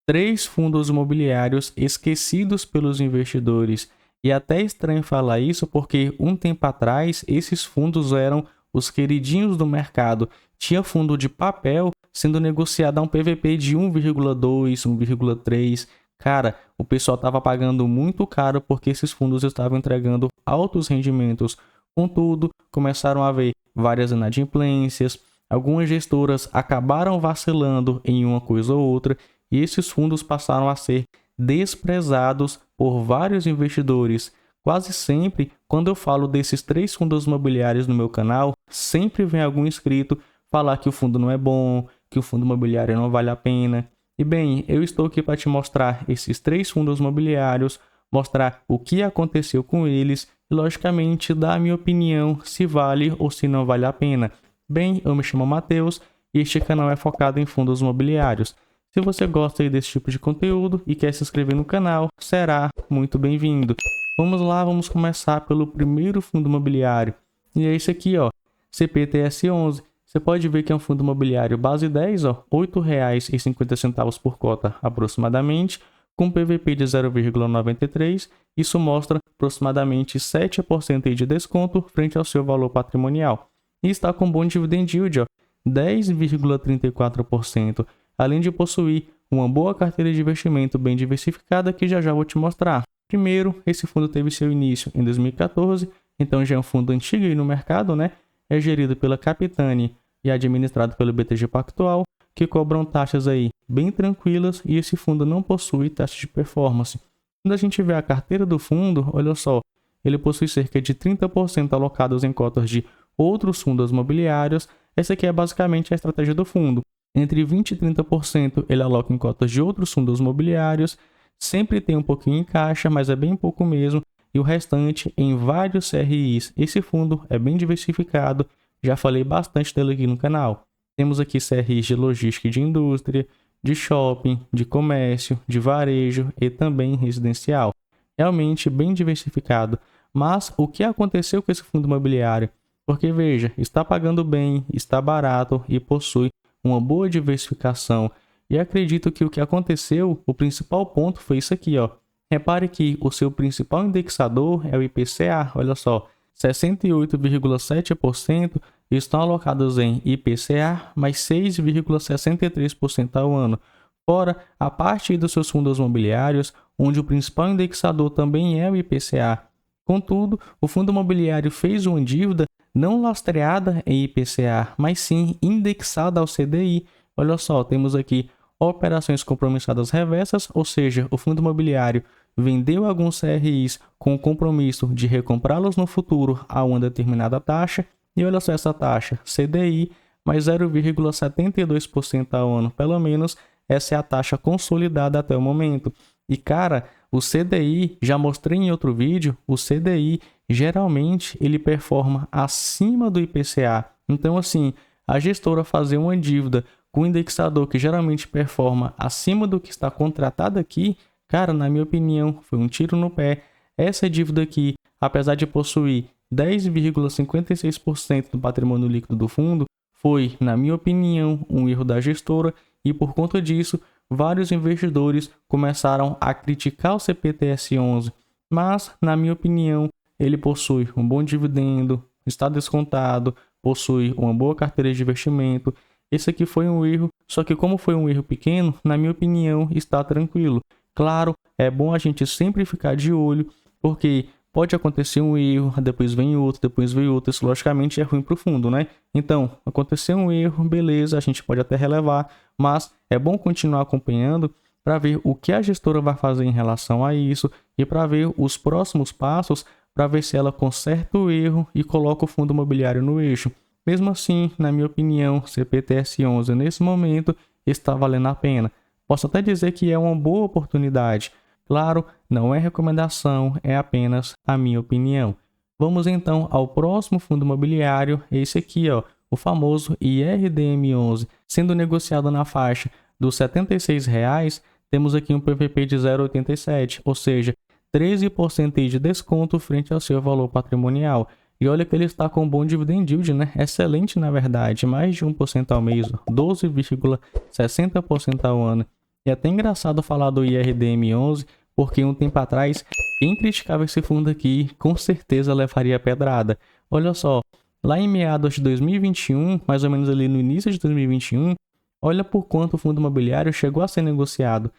três fundos imobiliários esquecidos pelos investidores. E até é estranho falar isso porque um tempo atrás esses fundos eram os queridinhos do mercado. Tinha fundo de papel sendo negociado a um PVP de 1,2, 1,3. Cara, o pessoal estava pagando muito caro porque esses fundos estavam entregando altos rendimentos. Contudo, começaram a haver várias inadimplências, algumas gestoras acabaram vacilando em uma coisa ou outra e esses fundos passaram a ser desprezados por vários investidores. Quase sempre, quando eu falo desses três fundos imobiliários no meu canal, sempre vem algum inscrito falar que o fundo não é bom, que o fundo imobiliário não vale a pena. E bem, eu estou aqui para te mostrar esses três fundos imobiliários, mostrar o que aconteceu com eles e, logicamente, dar a minha opinião se vale ou se não vale a pena. Bem, eu me chamo Matheus e este canal é focado em fundos imobiliários. Se você gosta aí desse tipo de conteúdo e quer se inscrever no canal, será muito bem-vindo. Vamos lá, vamos começar pelo primeiro fundo imobiliário. E é esse aqui, ó, CPTS11. Você pode ver que é um fundo imobiliário base 10, ó, R$ 8,50 por cota aproximadamente, com PVP de 0,93. Isso mostra aproximadamente 7% de desconto frente ao seu valor patrimonial. E está com bom dividend yield, ó, 10,34%, além de possuir uma boa carteira de investimento bem diversificada que já vou te mostrar. Primeiro, esse fundo teve seu início em 2014, então já é um fundo antigo aí no mercado, né? É gerido pela Capitani e administrado pelo BTG Pactual, que cobram taxas aí bem tranquilas e esse fundo não possui taxa de performance. Quando a gente vê a carteira do fundo, olha só, ele possui cerca de 30% alocados em cotas de outros fundos imobiliários. Essa aqui é basicamente a estratégia do fundo. Entre 20% e 30% ele aloca em cotas de outros fundos imobiliários, sempre tem um pouquinho em caixa, mas é bem pouco mesmo, e o restante em vários CRIs. Esse fundo é bem diversificado, já falei bastante dele aqui no canal. Temos aqui CRIs de logística e de indústria, de shopping, de comércio, de varejo e também residencial. Realmente bem diversificado. Mas o que aconteceu com esse fundo imobiliário? Porque veja, está pagando bem, está barato e possui uma boa diversificação. E acredito que o que aconteceu, o principal ponto foi isso aqui, ó. Repare que o seu principal indexador é o IPCA, olha só, 68,7% estão alocados em IPCA, mais 6,63% ao ano. Fora a parte dos seus fundos imobiliários, onde o principal indexador também é o IPCA. Contudo, o fundo imobiliário fez uma dívida não lastreada em IPCA, mas sim indexada ao CDI. Olha só, temos aqui operações compromissadas reversas, ou seja, o fundo imobiliário vendeu alguns CRIs com o compromisso de recomprá-los no futuro a uma determinada taxa, e olha só essa taxa, CDI mais 0,72% ao ano, pelo menos essa é a taxa consolidada até o momento. E cara, o CDI, já mostrei em outro vídeo, o CDI geralmente ele performa acima do IPCA. Então assim, a gestora fazer uma dívida com um indexador que geralmente performa acima do que está contratado aqui, cara, na minha opinião, foi um tiro no pé. Essa dívida aqui, apesar de possuir 10,56% do patrimônio líquido do fundo, foi, na minha opinião, um erro da gestora e por conta disso, vários investidores começaram a criticar o CPTS11. Mas, na minha opinião, ele possui um bom dividendo, está descontado, possui uma boa carteira de investimento. Esse aqui foi um erro, só que como foi um erro pequeno, na minha opinião, está tranquilo. Claro, é bom a gente sempre ficar de olho, porque pode acontecer um erro, depois vem outro, isso logicamente é ruim para o fundo, né? Então, aconteceu um erro, beleza, a gente pode até relevar, mas é bom continuar acompanhando para ver o que a gestora vai fazer em relação a isso e para ver os próximos passos, para ver se ela conserta o erro e coloca o fundo imobiliário no eixo. Mesmo assim, na minha opinião, CPTS11 nesse momento está valendo a pena. Posso até dizer que é uma boa oportunidade. Claro, não é recomendação, é apenas a minha opinião. Vamos então ao próximo fundo imobiliário, esse aqui, ó, o famoso IRDM11, sendo negociado na faixa dos R$ 76, temos aqui um PVP de 0,87, ou seja, 13% de desconto frente ao seu valor patrimonial. E olha que ele está com um bom dividend yield, né? Excelente, na verdade, mais de 1% ao mês, 12,60% ao ano. É até engraçado falar do IRDM11, porque um tempo atrás, quem criticava esse fundo aqui, com certeza levaria pedrada. Olha só, lá em meados de 2021, mais ou menos ali no início de 2021, olha por quanto o fundo imobiliário chegou a ser negociado,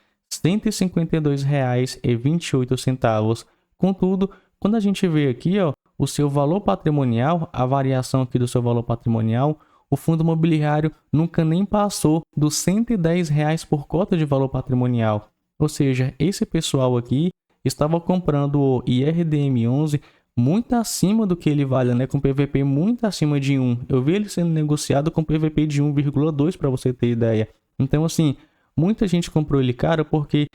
R$ 152,28. Contudo, quando a gente vê aqui, ó, o seu valor patrimonial, a variação aqui do seu valor patrimonial, o fundo imobiliário nunca nem passou dos R$ 110 por cota de valor patrimonial. Ou seja, esse pessoal aqui estava comprando o IRDM11 muito acima do que ele vale, né? Com PVP muito acima de 1. Eu vi ele sendo negociado com PVP de 1,2 para você ter ideia. Então, assim, muita gente comprou ele caro porque,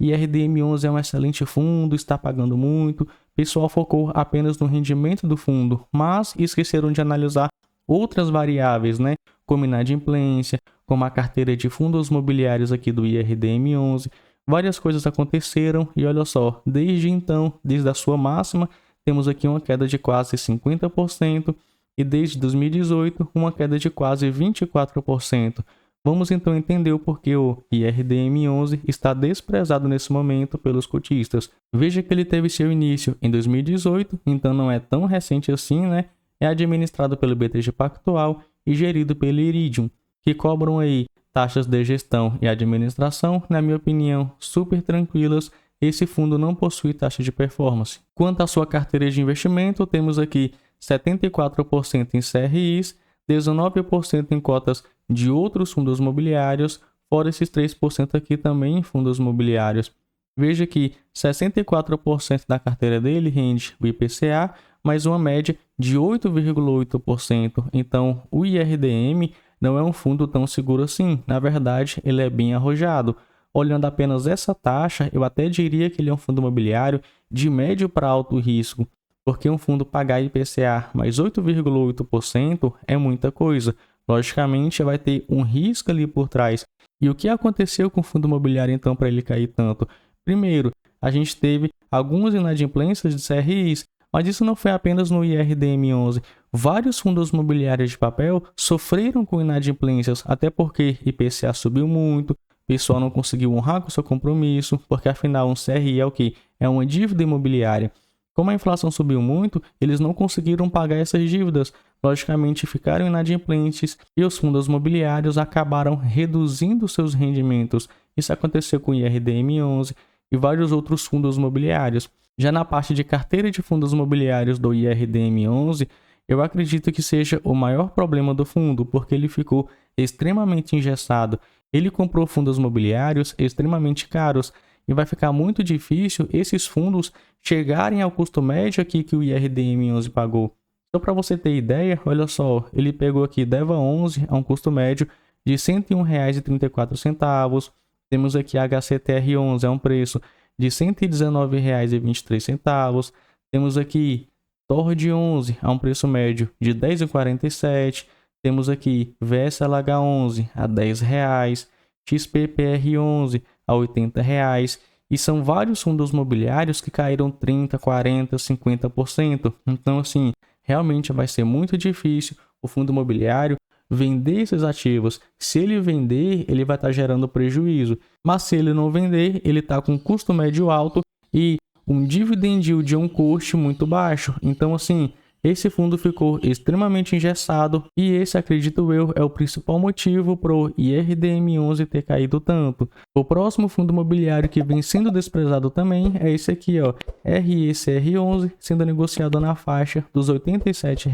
IRDM11 é um excelente fundo, está pagando muito. O pessoal focou apenas no rendimento do fundo, mas esqueceram de analisar outras variáveis, né? Como inadimplência, como a carteira de fundos imobiliários aqui do IRDM11. Várias coisas aconteceram e olha só, desde então, desde a sua máxima, temos aqui uma queda de quase 50% e desde 2018 uma queda de quase 24%. Vamos então entender o porquê o IRDM11 está desprezado nesse momento pelos cotistas. Veja que ele teve seu início em 2018, então não é tão recente assim, né? É administrado pelo BTG Pactual e gerido pelo Iridium, que cobram aí taxas de gestão e administração, na minha opinião, super tranquilas. Esse fundo não possui taxa de performance. Quanto à sua carteira de investimento, temos aqui 74% em CRIs, 19% em cotas de outros fundos imobiliários, fora esses 3% aqui também em fundos imobiliários. Veja que 64% da carteira dele rende o IPCA, mais uma média de 8,8%. Então, o IRDM não é um fundo tão seguro assim. Na verdade, ele é bem arrojado. Olhando apenas essa taxa, eu até diria que ele é um fundo imobiliário de médio para alto risco, porque um fundo pagar IPCA mais 8,8% é muita coisa. Logicamente, vai ter um risco ali por trás. E o que aconteceu com o fundo imobiliário, então, para ele cair tanto? Primeiro, a gente teve algumas inadimplências de CRIs, mas isso não foi apenas no IRDM11. Vários fundos imobiliários de papel sofreram com inadimplências, até porque IPCA subiu muito, o pessoal não conseguiu honrar com seu compromisso, porque afinal um CRI é o quê? É uma dívida imobiliária. Como a inflação subiu muito, eles não conseguiram pagar essas dívidas, logicamente ficaram inadimplentes e os fundos imobiliários acabaram reduzindo seus rendimentos. Isso aconteceu com o IRDM11 e vários outros fundos imobiliários. Já na parte de carteira de fundos imobiliários do IRDM11, eu acredito que seja o maior problema do fundo, porque ele ficou extremamente engessado. Ele comprou fundos imobiliários extremamente caros e vai ficar muito difícil esses fundos chegarem ao custo médio aqui que o IRDM11 pagou. Só para você ter ideia, olha só, ele pegou aqui DEVA11 a um custo médio de R$ 101,34. Temos aqui HCTR11 a um preço de R$ 119,23. Temos aqui TORD11 a um preço médio de R$ 10,47. Temos aqui VSLH11 a R$ 10, XPPR11 a R$ 80. E são vários fundos imobiliários que caíram 30%, 40%, 50%. Então, assim, realmente vai ser muito difícil o fundo imobiliário vender esses ativos. Se ele vender, ele vai estar gerando prejuízo. Mas se ele não vender, ele está com um custo médio alto e um dividend yield de um custo muito baixo. Então, assim, esse fundo ficou extremamente engessado e esse, acredito eu, é o principal motivo para o IRDM11 ter caído tanto. O próximo fundo imobiliário que vem sendo desprezado também é esse aqui, ó, RECR11, sendo negociado na faixa dos R$ 87.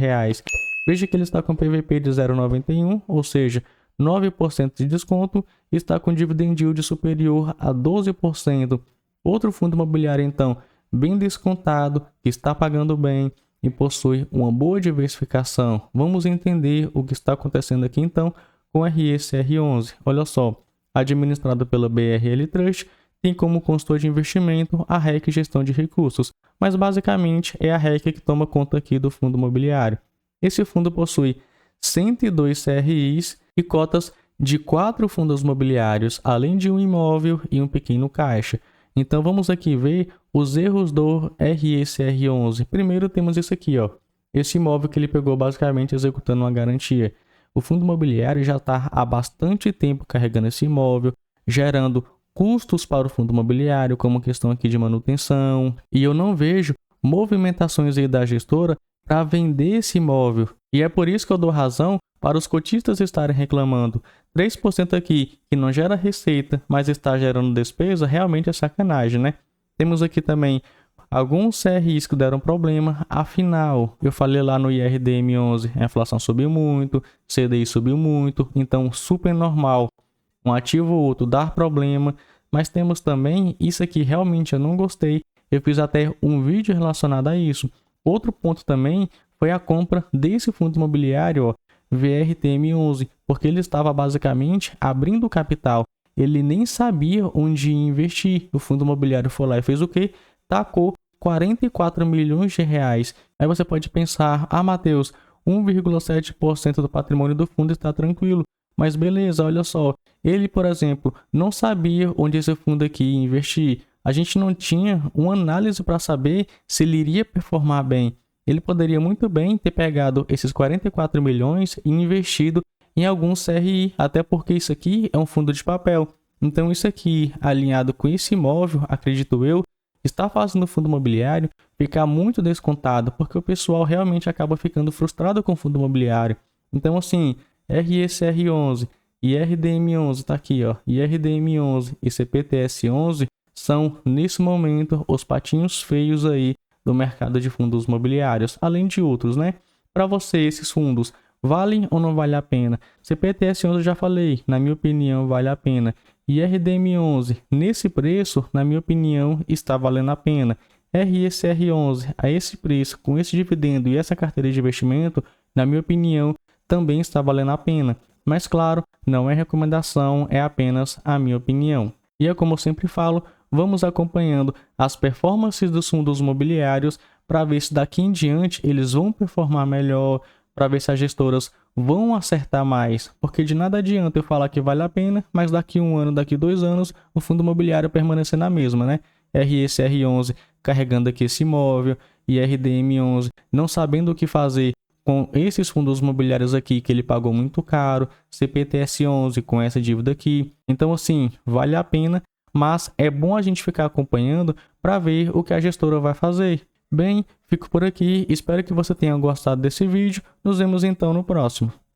Veja que ele está com PVP de 0,91, ou seja, 9% de desconto, e está com dividend yield superior a 12%. Outro fundo imobiliário, então, bem descontado, que está pagando bem e possui uma boa diversificação. Vamos entender o que está acontecendo aqui, então, com o RECR11. Olha só, administrado pela BRL Trust, tem como consultor de investimento a REC Gestão de Recursos, mas basicamente é a REC que toma conta aqui do fundo imobiliário. Esse fundo possui 102 CRIs e cotas de 4 fundos imobiliários, além de um imóvel e um pequeno caixa. Então vamos aqui ver os erros do RECR11. Primeiro temos esse aqui, ó, esse imóvel que ele pegou basicamente executando uma garantia. O fundo imobiliário já está há bastante tempo carregando esse imóvel, gerando custos para o fundo imobiliário, como questão aqui de manutenção, e eu não vejo movimentações aí da gestora para vender esse imóvel. E é por isso que eu dou razão para os cotistas estarem reclamando. 3% aqui que não gera receita, mas está gerando despesa, realmente é sacanagem, né? Temos aqui também alguns CRIs que deram problema, afinal, eu falei lá no IRDM11, a inflação subiu muito, CDI subiu muito, então super normal um ativo ou outro dar problema, mas temos também, isso aqui realmente eu não gostei, eu fiz até um vídeo relacionado a isso. Outro ponto também foi a compra desse fundo imobiliário, ó, VRTM11, porque ele estava basicamente abrindo capital, ele nem sabia onde investir, o fundo imobiliário foi lá e fez o quê? Tacou 44 milhões de reais. Aí você pode pensar, Matheus, 1,7% do patrimônio do fundo está tranquilo. Mas beleza, olha só, ele, por exemplo, não sabia onde esse fundo aqui ia investir. A gente não tinha uma análise para saber se ele iria performar bem. Ele poderia muito bem ter pegado esses 44 milhões e investido em algum CRI, até porque isso aqui é um fundo de papel. Então isso aqui, alinhado com esse imóvel, acredito eu, está fazendo o fundo imobiliário ficar muito descontado, porque o pessoal realmente acaba ficando frustrado com o fundo imobiliário. Então assim, RECR11 e RDM11 tá aqui, ó. IRDM11 e CPTS11 são nesse momento os patinhos feios aí do mercado de fundos imobiliários, além de outros, né? Para você, esses fundos valem ou não vale a pena? CPTS11 eu já falei, na minha opinião vale a pena. E RDM11, nesse preço, na minha opinião, está valendo a pena. RECR11, a esse preço, com esse dividendo e essa carteira de investimento, na minha opinião, também está valendo a pena. Mas claro, não é recomendação, é apenas a minha opinião. E é como eu sempre falo, vamos acompanhando as performances dos fundos imobiliários para ver se daqui em diante eles vão performar melhor, para ver se as gestoras vão acertar mais. Porque de nada adianta eu falar que vale a pena, mas daqui 1 ano, daqui 2 anos, o fundo imobiliário permanecer na mesma, né? RECR11 carregando aqui esse imóvel e RDM11 não sabendo o que fazer com esses fundos imobiliários aqui que ele pagou muito caro, CPTS11 com essa dívida aqui. Então assim, vale a pena, mas é bom a gente ficar acompanhando para ver o que a gestora vai fazer. Bem, fico por aqui, espero que você tenha gostado desse vídeo, nos vemos então no próximo.